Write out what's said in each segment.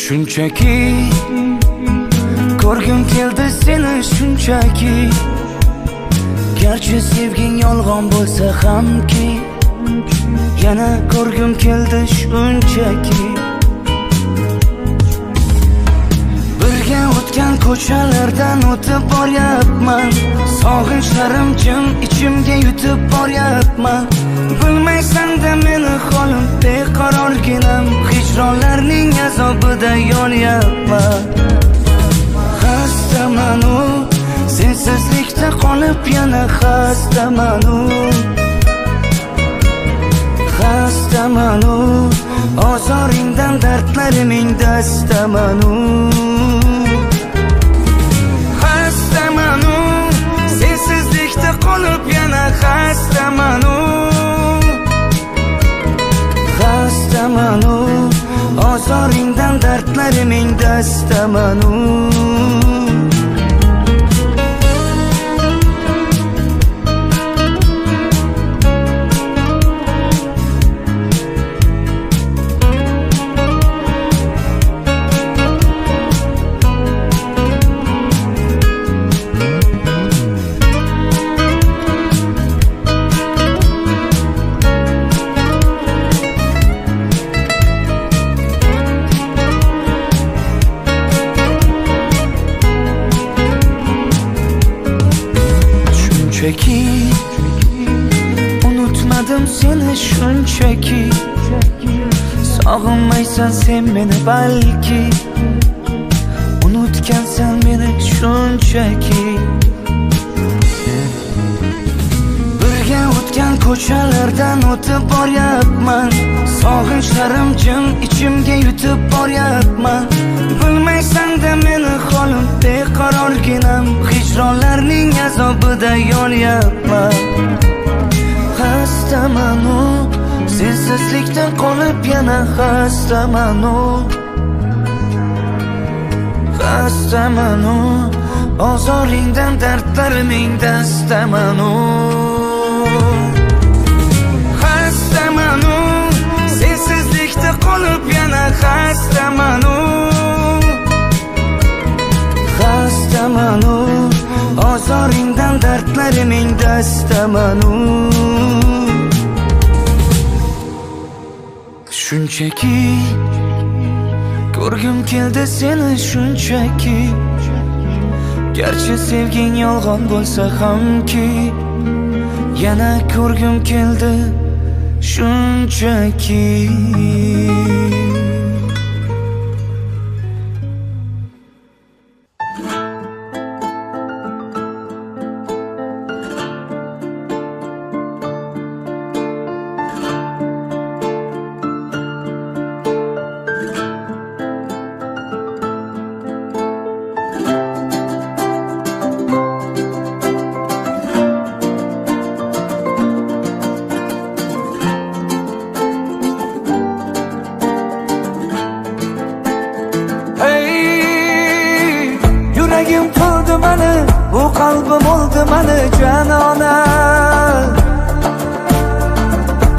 Shunchaki ko'rgim keldi seni shunchaki. Garchi sevging yolg'on bo'lsa hamki, yana ko'rgim keldi shunchaki. Birga o'tgan ko'chalardan o'tib boryapman, sog'inchlarim jim ichimga yutib boryapman. Bilmaysan-da meni holim beqarorginam, hijronlarning azobida yonyapman. Xastaman u sensizlikda qolib, yana xastaman u. Xastaman u ozoringdan dardlariming dastaman u. Xastaman u sensizlikda qolib, yana xastaman u. Xastaman u ozoringdan dardlariming dastaman u. Shunchaki unutmadim seni shunchaki. Sog'inmaysan sen meni balki, unutgansan meni shunchaki. Birga o'tgan ko'chalardan o'tib boryapman, sog'inchlarim jim ichimga yutib boryapman. Bilmaysan-da meni holim beqarorginam, hijronlarning azobida yonyapman. Xastaman u sensizlikdan qolib, yana xastaman u. Xastaman u ozoringdan dardlariming dastaman u. Xastaman u sensizlikda qolib, yana xastaman u. Xastaman u ozoringdan dardlariming dastaman u. Shunchaki ko'rgim keldi seni shunchaki. Garchi sevging yolg'on bo'lsa hamki, yana ko'rgim keldi shunchaki. Yuragim qildi mani, bu qalbim oldi mani janona.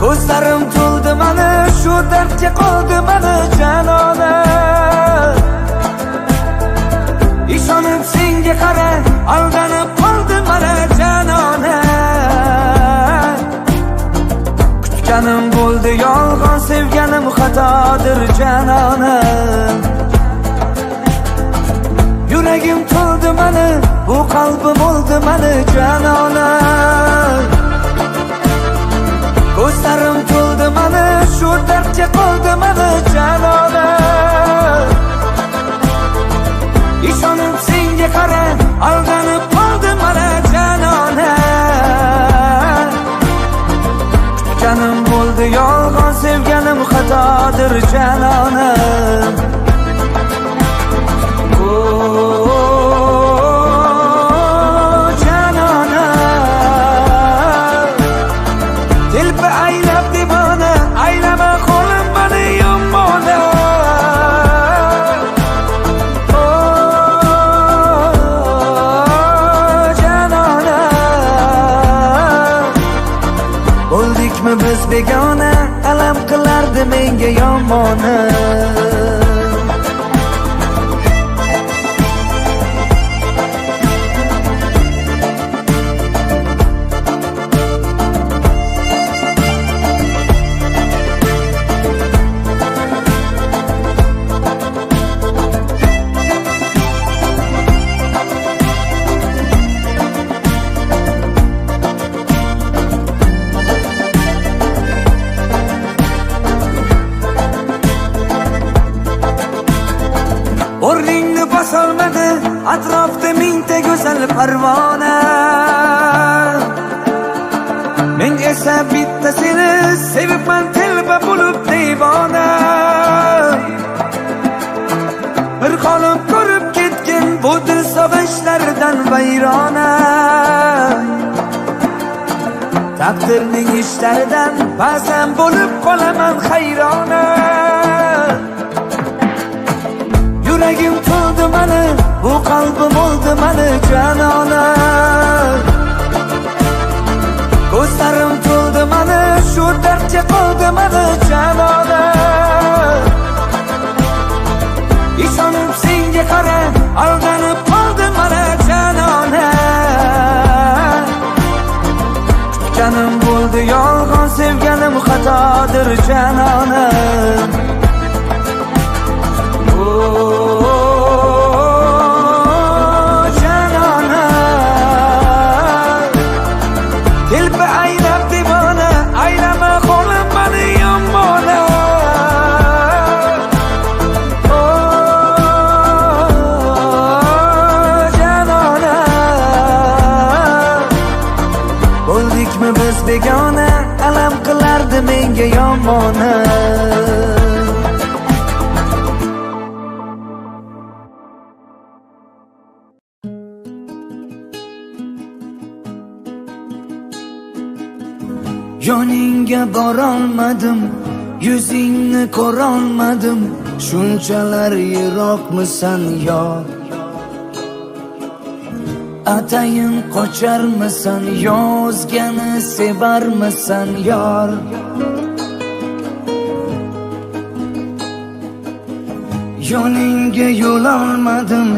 Ko'zlarim to'ldi mani, shu dardga qoldi mani janona. Ishonib senga qara, aldanib qoldi mani janona. Kutganim bo'ldi yolg'on, sevganim xatodir janona. Yuragim to'ldi mani, bu qalbim oldi mani janona. Ko'zlarim to'ldi mani, shu dardga qoldi mani janona. Ishonib senga qara, aldanib qoldi mani janona. Kutganim bo'ldi yolg'on, sevganim xatodir janona. Janona telpa aylab devona, aylama qo'lim mani yomona. Janona bo'ldikmi biz begona, alam qilardi menga yomona. solmadi atrofda mingta go'zal parvona. Men esa bitta seni sevibman telba bo'lib devona. Bir qolib ko'rib ketgin bu dil sog'inchlardan vayrona. Taqdirning ishlaridan ba'zan bo'lib qolaman hayrona. Yuragim to'ldi mani, bu qalbim oldi mani janona. Ko'zlarim to'ldi mani, shu dardga qoldi mani janona. Ishonib senga qara, aldanib qoldi mana janona. Kutganim bo'ldi yolg'on, sevganim xatodir janona. Janona, telba aylab devona, aylama qo'lim mani yomona. Janona, bo'ldikmi biz begona, alam qilardi menga yomona. Yoningga borolmadim, yuzingni ko'rolmadim, shunchalar yiroqmisan yor. Atayin qocharmisan, yozgani sevarmisan yor. Yoningga yo'l olmadim,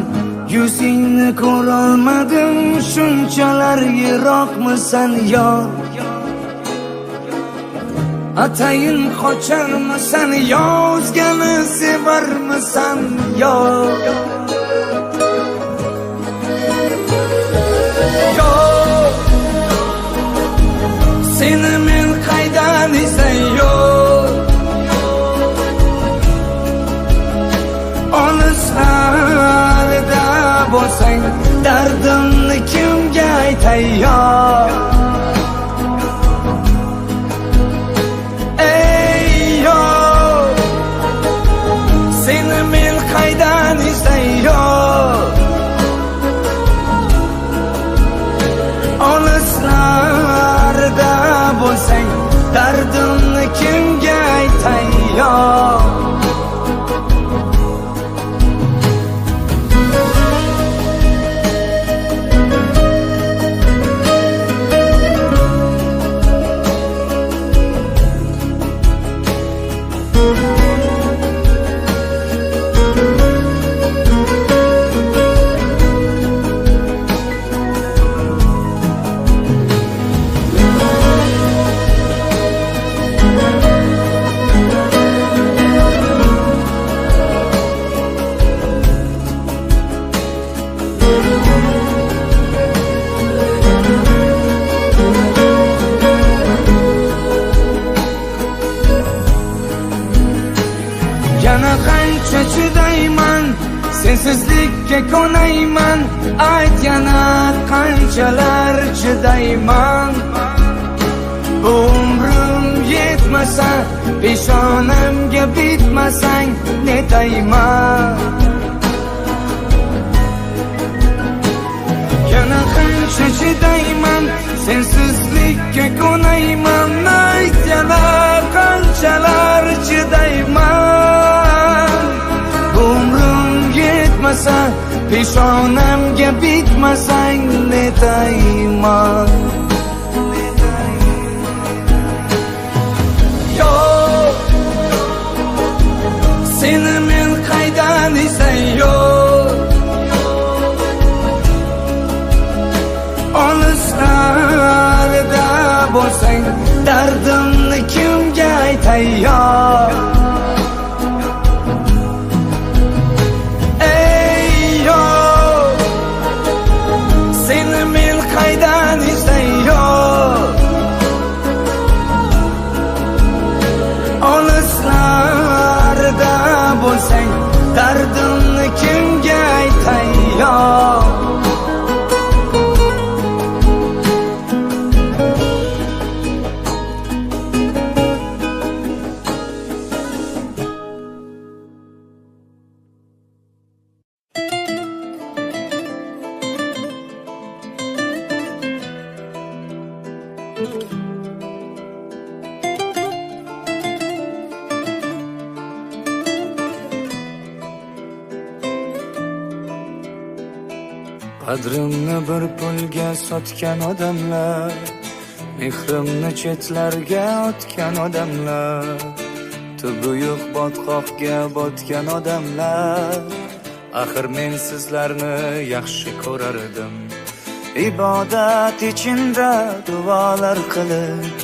yuzingni ko'rolmadim, shunchalar yiroqmisan yor. Atayin qocharmisan, yozgani sevarmisan yor. Seni men qaydan izlayor, olislarda bo'lsang, dardimni kimga aytay yor. Ey yor, seni men qaydan izlayor, olislarda bo'lsang, dardimni kimga aytay yor. Yana qancha chidayman, sensizlikka ko'nayman, ayt yana qanchalar chidayman. Bu umrim yetmasa, peshonamga bitmasang netayman. Yana qancha chidayman, sensizlikka ko'nayman, ayt yana qanchalar chidayman. Umrim yetmasa, peshonamga bitmasang netayman. Yo, seni men qaydan izlayor, olislarda bo'lsang, dardimni kimga aytay yor. Qaydan izlayor, olislarda bo'lsang, dardimni kimga aytay. Qadrimni bir pulga sotgan odamlar, mehrimni chetlarga otgan odamlar, tubi yo'q botqoqga botgan odamlar. Axir men sizlarni yaxshi ko'rardim, ibodat ichinda duolar qilib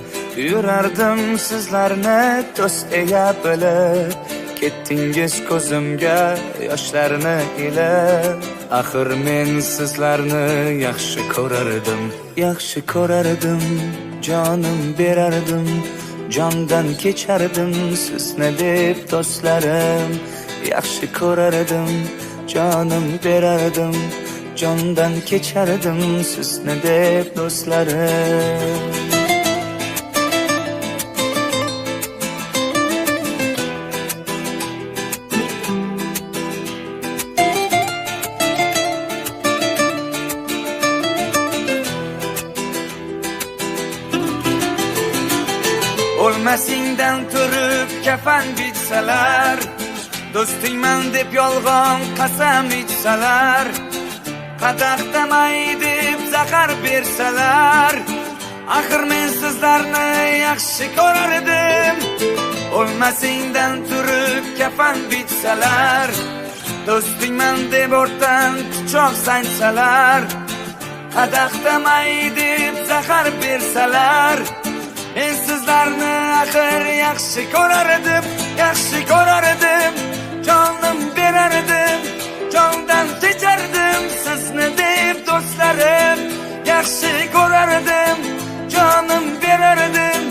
yurardim, sizlarni do'st deya bilib. Ketdingiz ko'zimga yoshlarni ilib. Axir men sizlarni yaxshi ko'rardim, yaxshi ko'rardim, jonim berardim, jondan kechardim sizni deb do'stlarim. Yaxshi ko'rardim, jonim berardim, jondan kechardim sizni deb do'stlarim. O'lmasingdan turib kafan bitsalar, do'stingman deb yolg'on qasam ichsalar, qadaqdamay deb zahar bersalar, axir men sizlarni yaxshi ko'rardim. O'lmasingdan turib kafan bitsalar, do'stingman deb o'rtan pichoq sanchalar, qadaqdamay deb zahar bersalar, men sizlarni axir yaxshi ko'rardim, yaxshi ko'rardim, jonim berardim, jondan kechardim sizni deb do'stlarim. Yaxshi ko'rardim, jonim berardim,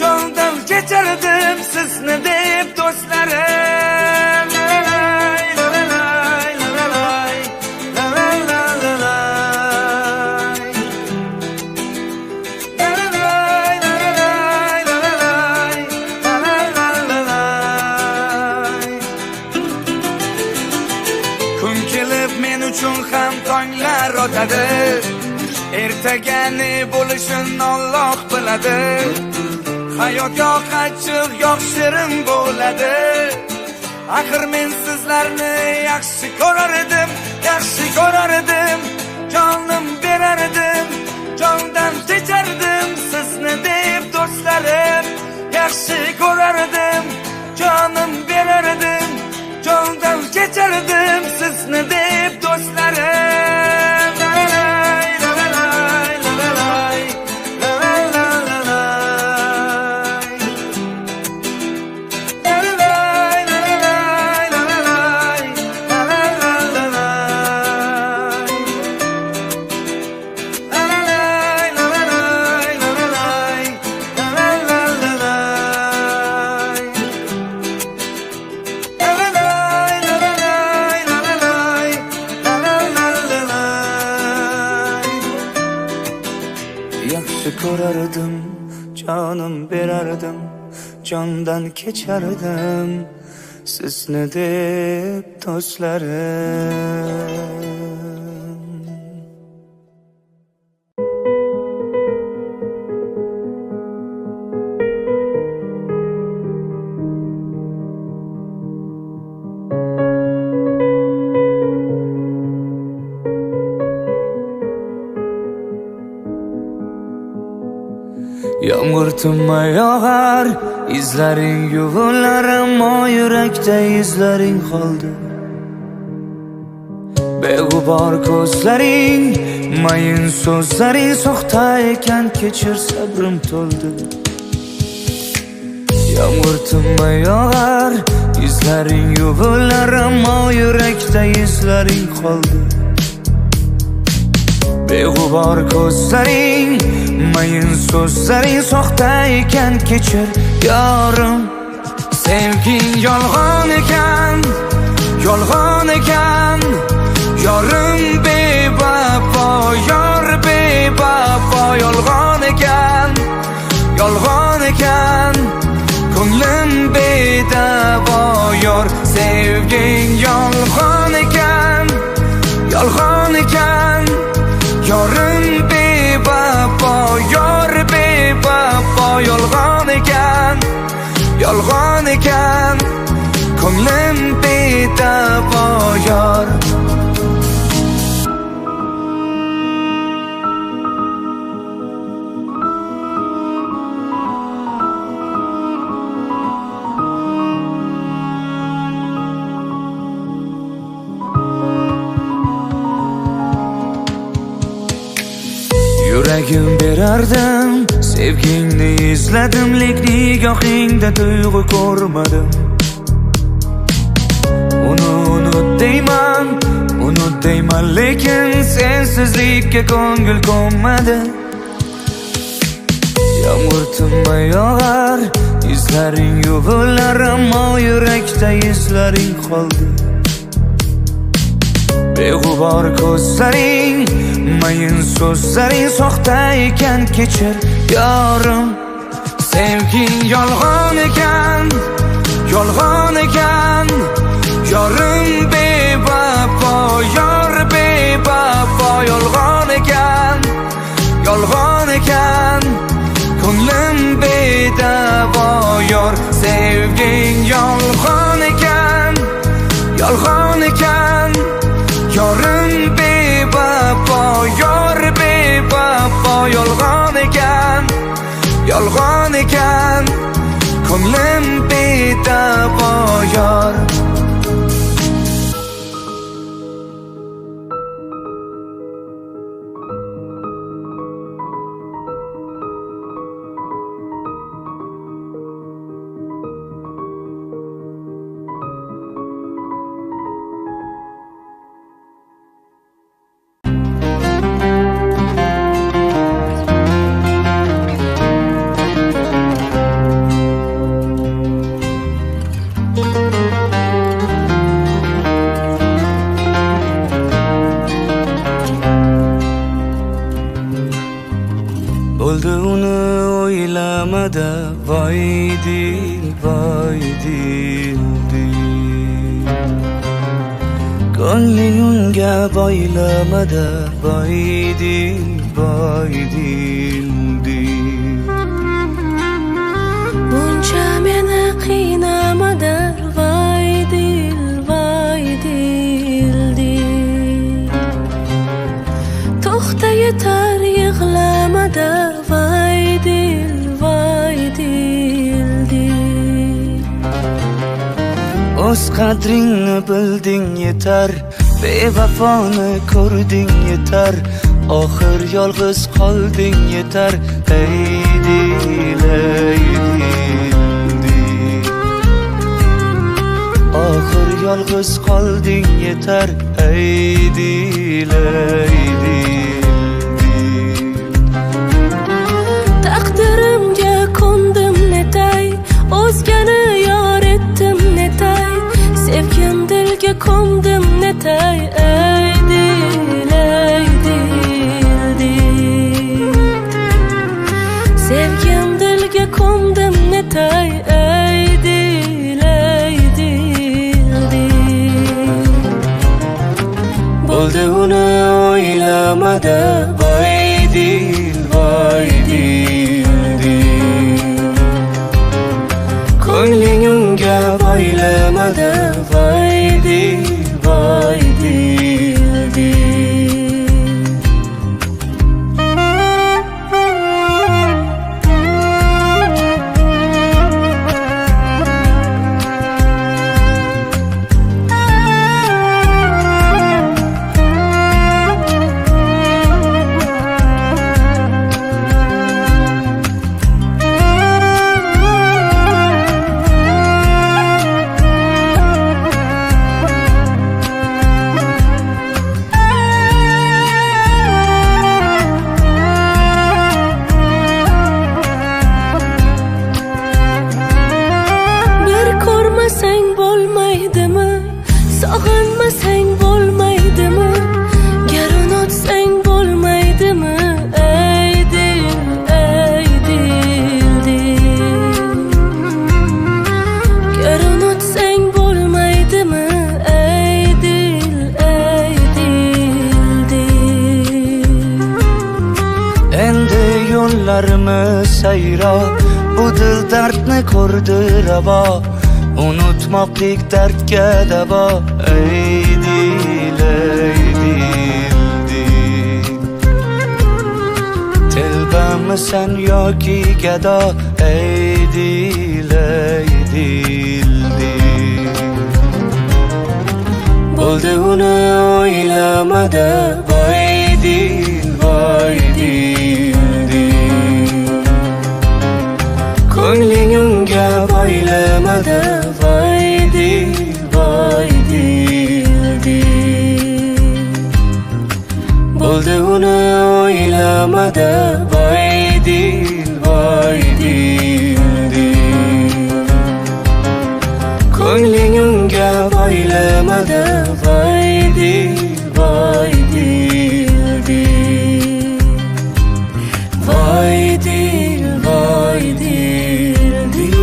jondan kechardim sizni deb do'stlarim. Tonglar o'tadi, ertaga bo'lishini Alloh biladi. Hayot yo'q achchiq, yo'q shirin bo'ladi. Axir men sizlarni yaxshi ko'rardim, yaxshi ko'rardim, jonim berardim, jondan kechardim sizni deb do'stlarim. Yaxshi ko'rardim, jonim berardim, jondan kechardim sizni deb do'stlarim. Yaxshi ko'rardim, jonim berardim, jondan kechardim sizni deb do'stlarim. Yomg'ir tinmay yog'ar, izlaring yuvilar, ammo yurakda izlaring qoldi. Beg'ubor ko'zlaring, mayin so'zlaring soxta ekan, kechir sabrim to'ldi. Yomg'ir tinmay yog'ar, izlaring yuvilar, ammo yurakda izlaring qoldi. Beg'ubor ko'zlaring, mayin so'zlaring soxta ekan, kechir yorim. Sevging yolg'on ekan, yolg'on ekan, yorim bevafo, yor bevafo. Yolg'on ekan, yolg'on ekan, ko'nglim bedavo yor. Sevging yolg'on ekan, yolg'on ekan, yorim bevafo, yor bevafo. Yolg'on ekan, yolg'on ekan, ko'nglim bevafo. Yuragim berardim, sevgingni izladim, lek nigohingda tuyg'u ko'rmadim. Unut deyman, lekin sensizlikka ko'ngil ko'nmadi. Yomg'ir tinmay yog'ar, izlaring yuvilar, ammo yurakda izlaring qoldi. Beg'ubor ko'zlaring, mayin so'zlaring soxta ekan, kechir yorim. Sevging yolg'on ekan, yolg'on ekan. Yorim bevafo, yor bevafo. Yolg'on ekan, yolg'on ekan. Ko'nglim bedavo yor. Sevging yolg'on ekan, yolg'on ekan. Yorim bevafo, yor bevafo. Yolg'on ekan, yolg'on ekan. Ko'nglim bedavo yor. Bo'ldi uni o'ylamada, voy dil, voy dil, dil. Ko'ngling unga boylamada, voy dil, voy dil, dil. Buncha meni qiynamada, voy dil, voy dil, dil. To'xta yetar yig'lamada, voy dil, voy dil, dil. O'z qadringni bilding yetar, bevafoni ko'rding yetar. Oxir yolg'iz qolding yetar, ey dil, ey dil, dil. Oxir yolg'iz qolding yetar, ey dil, ey dil. Taqdirimga ko'ndim netay, o'zgani yor etdim netay. Sevgim dilga ko'mdim netay, ey dil, ey dil, dil. Sevgim dilga ko'mdim netay, ey dil, ey dil, dil. Bo'ldi uni o'ylamada, voy dil, voy dil, dil. Ko'ngling unga boylamada, voy dil, voy dil, dil. Sog'inmasang bo'lmaydimi? Gar unutsang bo'lmaydimi? Ey dil, ey dil, dil. Gar unutsang bo'lmaydimi? Ey dil, ey dil, dil. Endi yo'llarimiz sayro, bu dil dardni ko'rdi ravo. Unutmoqlik dardga davo, ey dil, ey dil, dil. Telbamisan yoki gado, ey dil, ey dil, dil. Bo'ldi uni o'ylamada, voy dil, voy dil. o'ylamadi. Voy dil, voy dil, dil. Bo'ldi uni o'ylamadi. Voy dil, voy dil, dil. Ko'ngling unga boylamadi. Voy dil, voy dil, dil. Voy dil, voy dil, dil.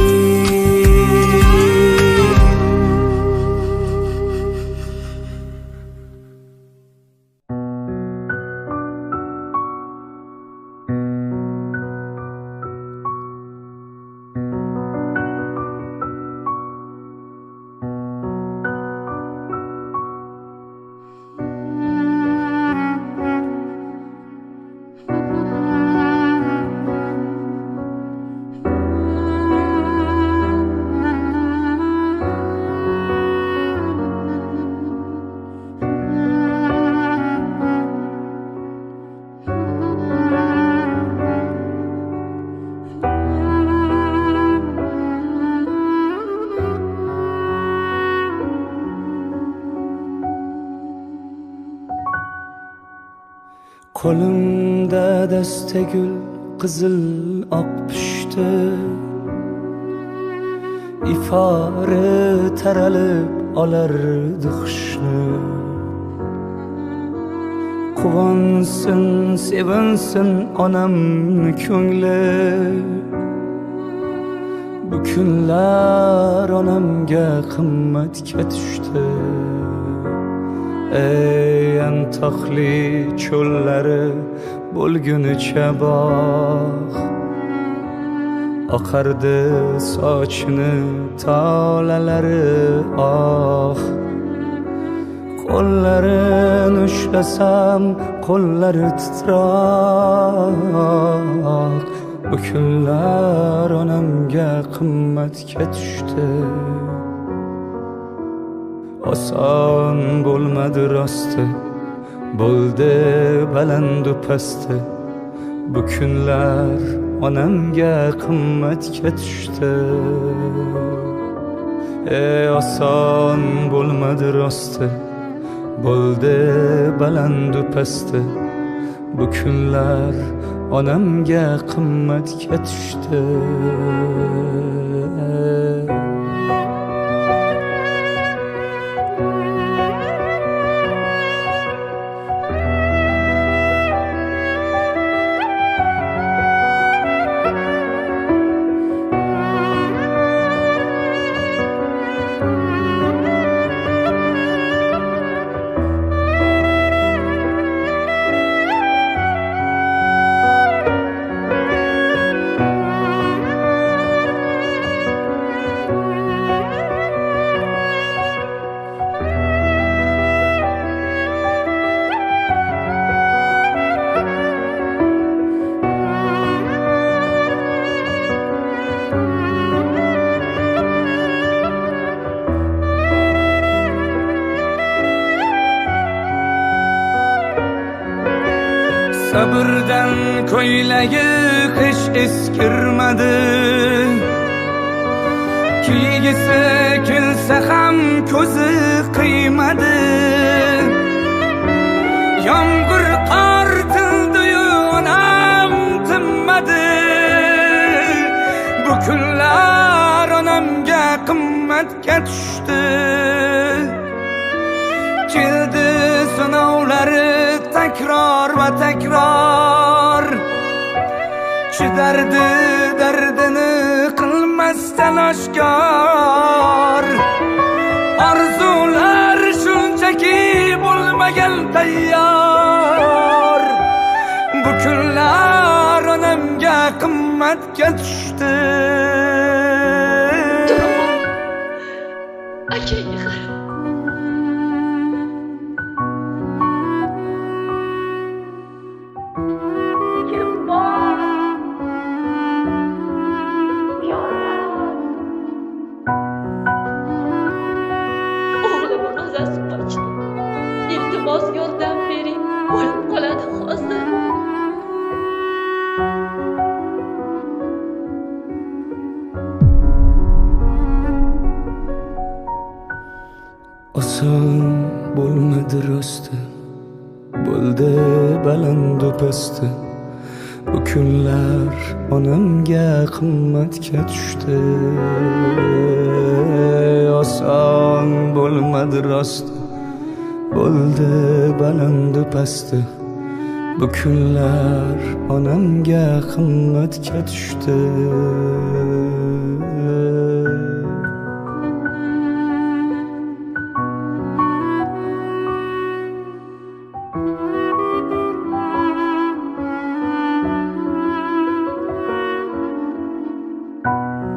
Qo'limda dasta gul qizil oq pushti, ifori taralib olardi xushni. Quvonsin, sevinsin onamni ko'ngli. Bu kunlar onamga qimmatga tushdi. Ey antoqli cho'llari bo'lgunicha bog', oqardi sochini tolalari oh. Qo'llarini ushlasam qo'llari titroq. Bu kunlar onamga qimmatga tushdi. Oson bo'lmadi rosti, bo'ldi balandu pasti. Bu kunlar onamga qimmatga tushdi. Oson bo'lmadi rosti, bo'ldi balandu pasti. Bu kunlar onamga qimmatga tushdi. Sabrdan ko'ylagi qish eskirmadi. Kiygisi kelsa ham ko'zi qiymadi. Yomg'ir qor tildi-yu onam tinmadi. Bu kunlar onamga qimmatga tushdi. Keldi sinovlari takror va takror. Chidardi dardini qilmasdan oshkor. Orzular shunchaki bo'lmagan tayyor. Bu kunlar onamga qimmatga tushdi. Akaga qara. İltimos yordam bering, o'lib qoladi hozir. bo'lmadi rosti, bo'ldi balandu pasti. Bu kunlar onamga qimmatga tushdi. Oson bo'lmadi rosti, bo'ldi balandu pasti. Bu kunlar onamga qimmatga tushdi.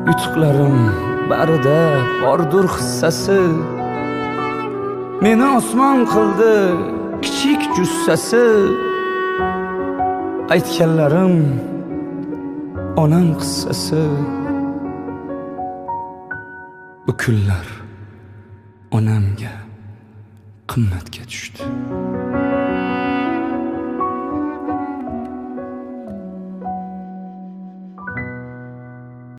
Yutuqlarim barida bordur hissasi, meni osmon qildi kichik jussasi. Aytganlarim onam qissasi. Bu kunlar onamga qimmatga tushdi.